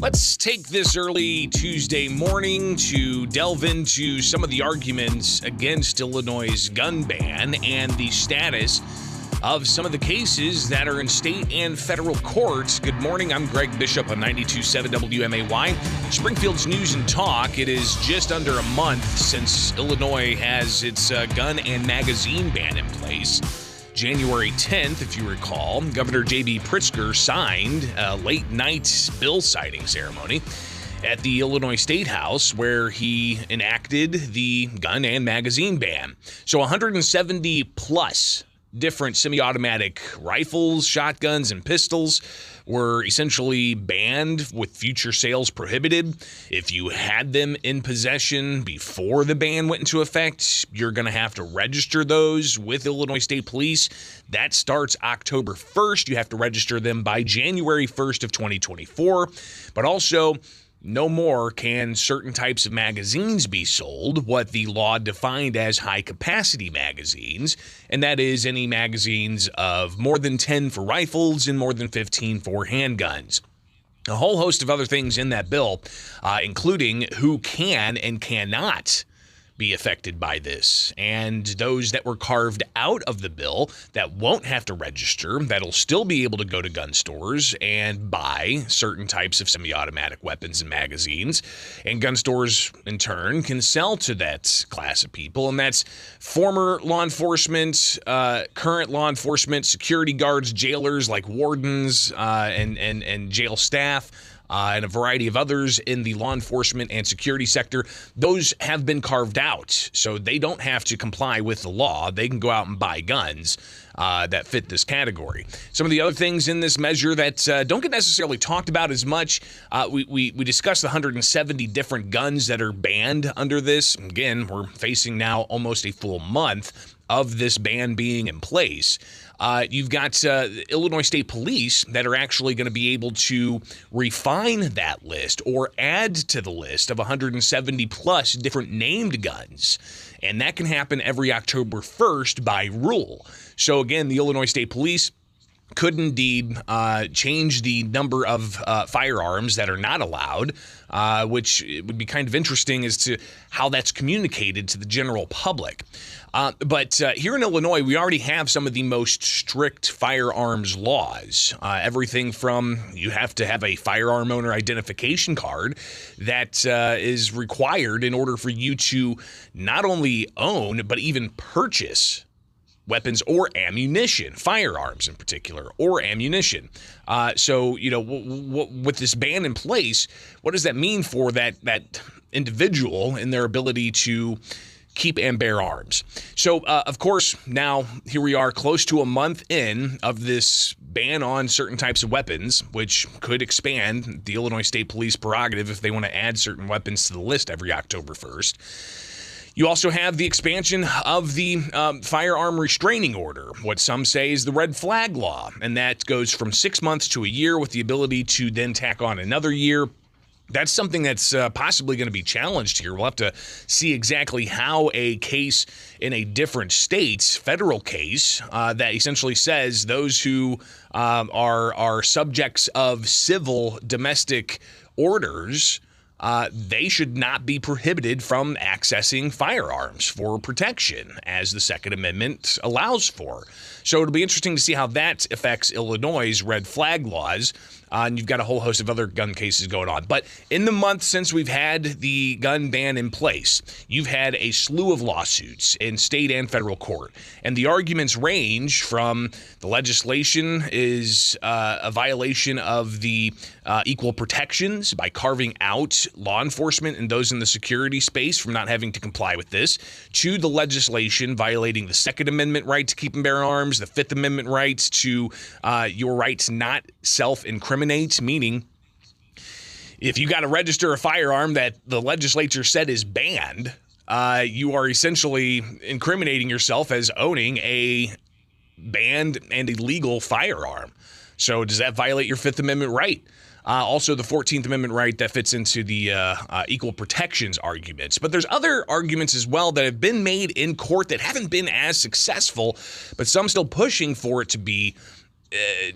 Let's take this early Tuesday morning to delve into some of the arguments against Illinois' gun ban and the status of some of the cases that are in state and federal courts. Good morning, I'm Greg Bishop on 92.7 WMAY, Springfield's News and Talk. It is just under a month since Illinois has its gun and magazine ban in place. January 10th, if you recall, Governor J.B. Pritzker signed a late-night bill signing ceremony at the Illinois State House where he enacted the gun and magazine ban. So 170-plus different semi-automatic rifles, shotguns, and pistols were essentially banned with future sales prohibited. If you had them in possession before the ban went into effect, you're going to have to register those with Illinois State Police. That starts October 1st. You have to register them by January 1st of 2024. But also, no more can certain types of magazines be sold, what the law defined as high-capacity magazines, and that is any magazines of more than 10 for rifles and more than 15 for handguns. A whole host of other things in that bill, including who can and cannot be affected by this, and those that were carved out of the bill that won't have to register, that'll still be able to go to gun stores and buy certain types of semi-automatic weapons and magazines, and gun stores in turn can sell to that class of people, and that's former law enforcement, current law enforcement, security guards, jailers like wardens, and jail staff, and a variety of others in the law enforcement and security sector. Those have been carved out, so they don't have to comply with the law. They can go out and buy guns that fit this category. Some of the other things in this measure that don't get necessarily talked about as much, we discussed the 170 different guns that are banned under this. Again, we're facing now almost a full month of this ban being in place. You've got Illinois State Police that are actually going to be able to refine that list or add to the list of 170 plus different named guns. And that can happen every October 1st by rule. So again, the Illinois State Police could indeed change the number of firearms that are not allowed, which would be kind of interesting as to how that's communicated to the general public. But here in Illinois, we already have some of the most strict firearms laws. Everything from you have to have a firearm owner identification card that is required in order for you to not only own, but even purchase weapons or ammunition, firearms in particular, or ammunition. So, with this ban in place, what does that mean for that individual in their ability to keep and bear arms? So, of course, now here we are close to a month in of this ban on certain types of weapons, which could expand the Illinois State Police prerogative if they want to add certain weapons to the list every October 1st. You also have the expansion of the firearm restraining order, what some say is the red flag law, and that goes from 6 months to a year with the ability to then tack on another year. That's something that's possibly going to be challenged here. We'll have to see exactly how a case in a different state, federal case, that essentially says those who are subjects of civil domestic orders, they should not be prohibited from accessing firearms for protection, as the Second Amendment allows for. So it'll be interesting to see how that affects Illinois' red flag laws. And you've got a whole host of other gun cases going on. But in the month since we've had the gun ban in place, you've had a slew of lawsuits in state and federal court. And the arguments range from the legislation is a violation of the equal protections by carving out law enforcement and those in the security space from not having to comply with this, to the legislation violating the Second Amendment right to keep and bear arms, the Fifth Amendment rights to your right to not self-incriminate, meaning if you got to register a firearm that the legislature said is banned, you are essentially incriminating yourself as owning a banned and illegal firearm. So does that violate your Fifth Amendment right? Also, the 14th Amendment right that fits into the equal protections arguments. But there's other arguments as well that have been made in court that haven't been as successful, but some still pushing for it to be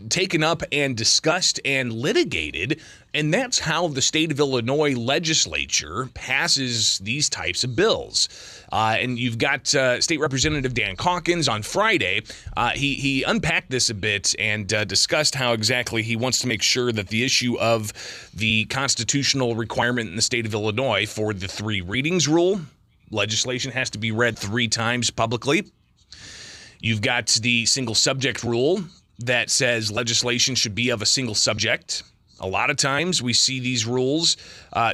taken up and discussed and litigated, and that's how the state of Illinois legislature passes these types of bills. And you've got State Representative Dan Calkins on Friday. He unpacked this a bit and discussed how exactly he wants to make sure that the issue of the constitutional requirement in the state of Illinois for the 3 readings rule, legislation has to be read 3 times publicly. You've got the single subject rule that says legislation should be of a single subject. A lot of times we see these rules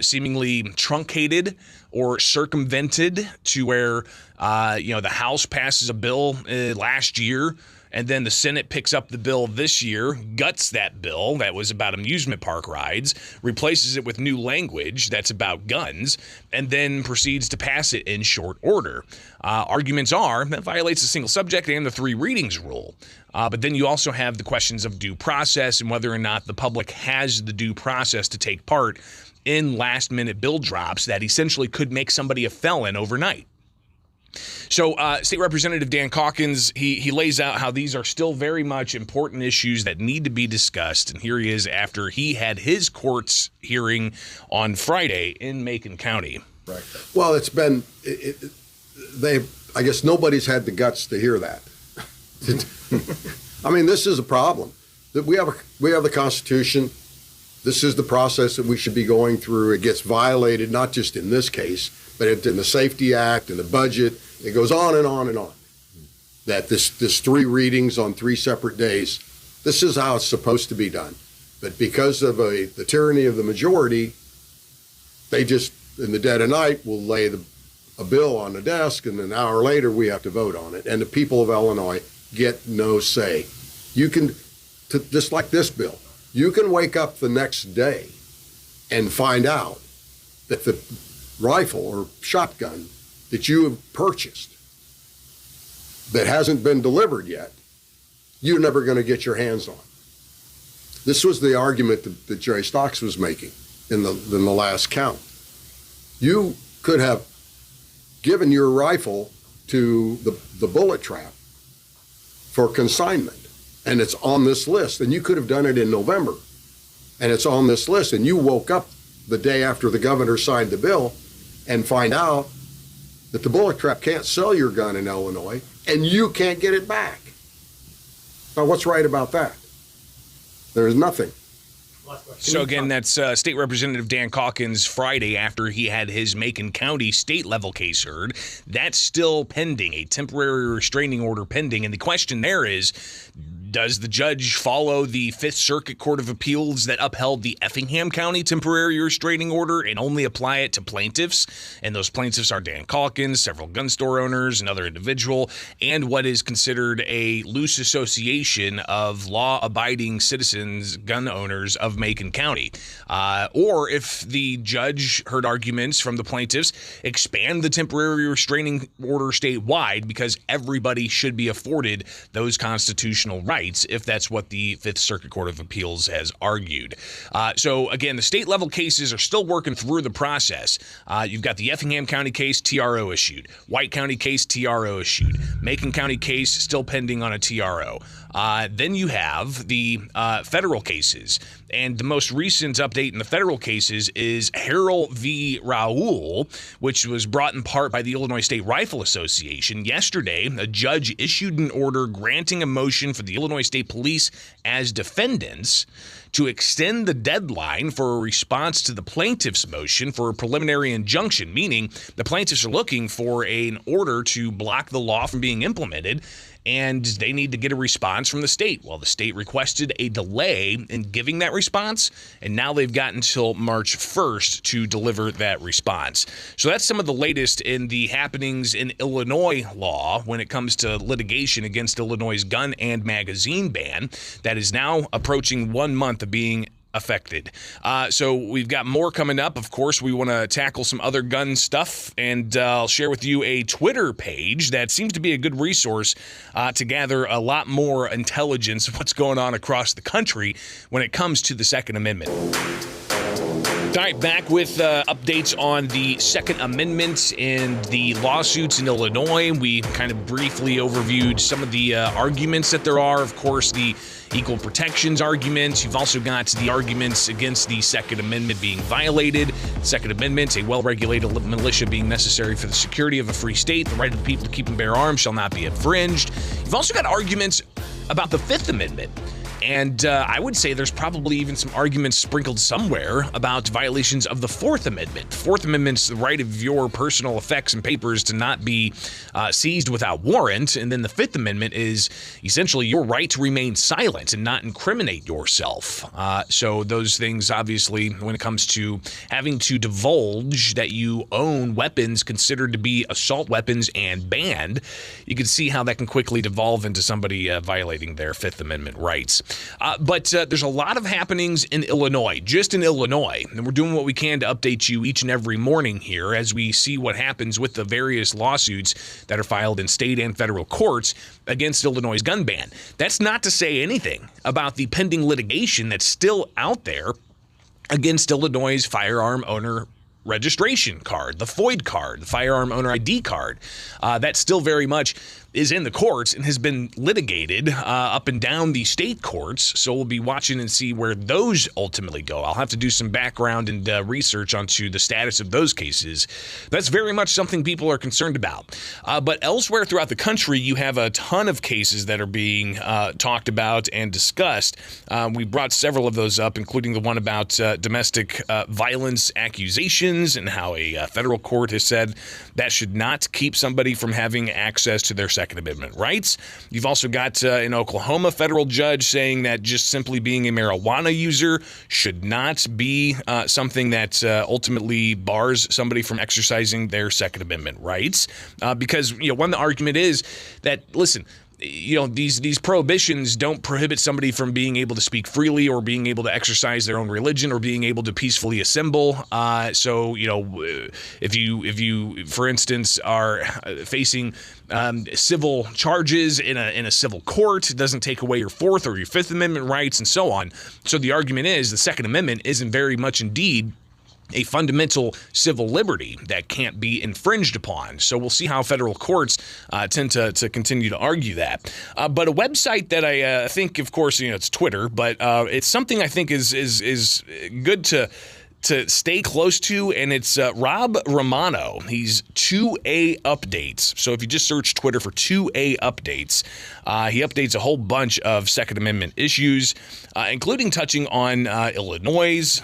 seemingly truncated or circumvented to where, the House passes a bill last year, and then the Senate picks up the bill this year, guts that bill that was about amusement park rides, replaces it with new language that's about guns, and then proceeds to pass it in short order. Arguments are that violates the single subject and the 3 readings rule. But then you also have the questions of due process and whether or not the public has the due process to take part in last-minute bill drops that essentially could make somebody a felon overnight. So State Representative Dan Calkins, he lays out how these are still very much important issues that need to be discussed. And here he is after he had his court's hearing on Friday in Macon County. Right. Well, it's been, I guess nobody's had the guts to hear that. I mean, this is a problem. That we have the Constitution. This is the process that we should be going through. It gets violated, not just in this case, but in the Safety Act and the budget. It goes on and on and on. That this 3 readings on 3 separate days, this is how it's supposed to be done. But because of the tyranny of the majority, they just, in the dead of night, will lay a bill on the desk, and an hour later we have to vote on it. And the people of Illinois get no say. You can, just like this bill, you can wake up the next day and find out that the rifle or shotgun that you have purchased that hasn't been delivered yet, you're never going to get your hands on. This was the argument that Jerry Stocks was making in the last count. You could have given your rifle to the bullet trap for consignment, and it's on this list, and you could have done it in November, and it's on this list, and you woke up the day after the governor signed the bill and find out that the bullet trap can't sell your gun in Illinois, and you can't get it back. Now, what's right about that? There's nothing. So again, that's State Representative Dan Calkins Friday after he had his Macon County state-level case heard. That's still pending, a temporary restraining order pending. And the question there is, does the judge follow the Fifth Circuit Court of Appeals that upheld the Effingham County temporary restraining order and only apply it to plaintiffs? And those plaintiffs are Dan Calkins, several gun store owners, another individual, and what is considered a loose association of law-abiding citizens, gun owners of Macon County. Or if the judge heard arguments from the plaintiffs, expand the temporary restraining order statewide because everybody should be afforded those constitutional rights, if that's what the Fifth Circuit Court of Appeals has argued. So again, the state level cases are still working through the process. You've got the Effingham County case, TRO issued. White County case, TRO issued. Macon County case still pending on a TRO. Then you have the federal cases. And the most recent update in the federal cases is Harrell v. Raoul, which was brought in part by the Illinois State Rifle Association. Yesterday, a judge issued an order granting a motion for the Illinois State Police as defendants to extend the deadline for a response to the plaintiff's motion for a preliminary injunction, meaning the plaintiffs are looking for an order to block the law from being implemented, and they need to get a response from the state. Well, the state requested a delay in giving that response, and now they've got until March 1st to deliver that response. So that's some of the latest in the happenings in Illinois law when it comes to litigation against Illinois' gun and magazine ban that is now approaching 1 month of being affected. So we've got more coming up. Of course, we want to tackle some other gun stuff, and I'll share with you a Twitter page that seems to be a good resource to gather a lot more intelligence of what's going on across the country when it comes to the Second Amendment. All right, back with updates on the Second Amendment and the lawsuits in Illinois. We kind of briefly overviewed some of the arguments that there are. Of course, the equal protections arguments. You've also got the arguments against the Second Amendment being violated. Second Amendment, a well-regulated militia being necessary for the security of a free state. The right of the people to keep and bear arms shall not be infringed. You've also got arguments about the Fifth Amendment. And I would say there's probably even some arguments sprinkled somewhere about violations of the Fourth Amendment. Fourth Amendment's the right of your personal effects and papers to not be seized without warrant. And then the Fifth Amendment is essentially your right to remain silent and not incriminate yourself. So those things, obviously, when it comes to having to divulge that you own weapons considered to be assault weapons and banned, you can see how that can quickly devolve into somebody violating their Fifth Amendment rights. But there's a lot of happenings in Illinois, just in Illinois, and we're doing what we can to update you each and every morning here as we see what happens with the various lawsuits that are filed in state and federal courts against Illinois' gun ban. That's not to say anything about the pending litigation that's still out there against Illinois' firearm owner registration card, the FOID card, the firearm owner ID card. That still very much is in the courts and has been litigated up and down the state courts. So we'll be watching and see where those ultimately go. I'll have to do some background and research onto the status of those cases. That's very much something people are concerned about. But elsewhere throughout the country, you have a ton of cases that are being talked about and discussed. We brought several of those up, including the one about domestic violence accusations and how a federal court has said that should not keep somebody from having access to their Second Amendment rights. You've also got in Oklahoma, federal judge saying that just simply being a marijuana user should not be something that ultimately bars somebody from exercising their Second Amendment rights. Because, one the argument is that, listen, these prohibitions don't prohibit somebody from being able to speak freely or being able to exercise their own religion or being able to peacefully assemble. So, if you, for instance, are facing civil charges in a civil court, it doesn't take away your Fourth or your Fifth Amendment rights and so on. So the argument is the Second Amendment isn't very much indeed a fundamental civil liberty that can't be infringed upon. So we'll see how federal courts tend to continue to argue that. But a website that I think, of course, it's Twitter, but it's something I think is good to stay close to, and it's Rob Romano. He's 2A Updates. So if you just search Twitter for 2A Updates, he updates a whole bunch of Second Amendment issues, including touching on Illinois'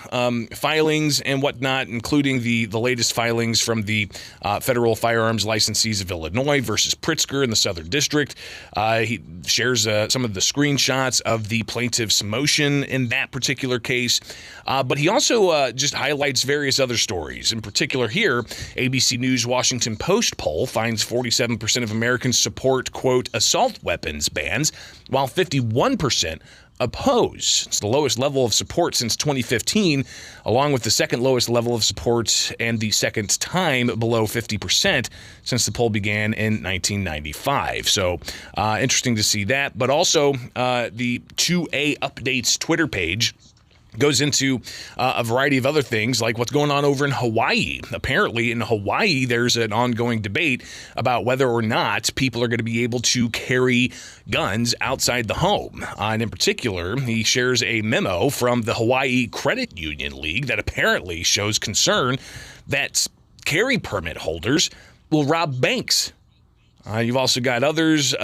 filings and whatnot, including the latest filings from the federal firearms licensees of Illinois versus Pritzker in the Southern District. He shares some of the screenshots of the plaintiff's motion in that particular case. But he also just highlights various other stories. In particular here, ABC News Washington Post poll finds 47% of Americans support, quote, assault weapons bans, while 51% oppose. It's the lowest level of support since 2015, along with the second lowest level of support and the second time below 50% since the poll began in 1995. So interesting to see that. But also the 2A Updates Twitter page goes into a variety of other things, like what's going on over in Hawaii. Apparently, in Hawaii, there's an ongoing debate about whether or not people are going to be able to carry guns outside the home. And in particular, he shares a memo from the Hawaii Credit Union League that apparently shows concern that carry permit holders will rob banks. You've also got others,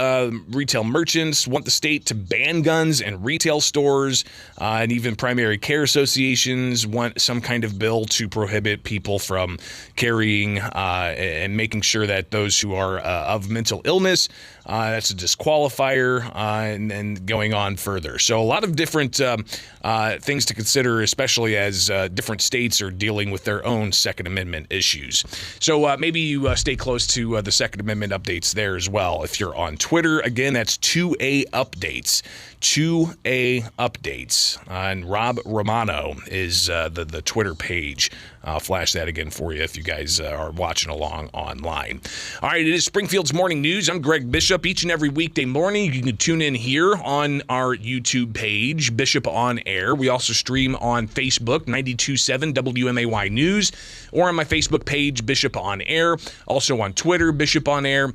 retail merchants want the state to ban guns in retail stores, and even primary care associations want some kind of bill to prohibit people from carrying and making sure that those who are of mental illness, that's a disqualifier, and going on further. So a lot of different things to consider, especially as different states are dealing with their own Second Amendment issues. So maybe you stay close to the Second Amendment updates there as well. If you're on Twitter, again, that's 2A Updates. 2A updates. And Rob Romano is the Twitter page. I'll flash that again for you if you guys are watching along online. All right, it is Springfield's Morning News. I'm Greg Bishop. Each and every weekday morning, you can tune in here on our YouTube page, Bishop On Air. We also stream on Facebook, 92.7 WMAY News, or on my Facebook page, Bishop On Air. Also on Twitter, Bishop On Air.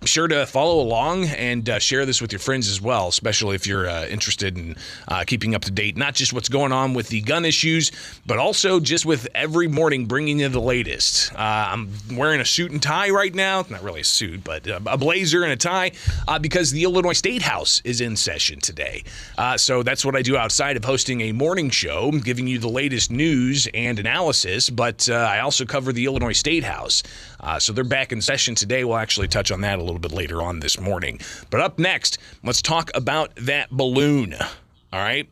Be sure to follow along and share this with your friends as well, especially if you're interested in keeping up to date, not just what's going on with the gun issues, but also just with every morning bringing you the latest. I'm wearing a suit and tie right now. Not really a suit, but a blazer and a tie because the Illinois State House is in session today. So that's what I do outside of hosting a morning show, giving you the latest news and analysis, but I also cover the Illinois State House. So they're back in session today. We'll actually touch on that a little bit later on this morning. But up next, let's talk about that balloon. All right.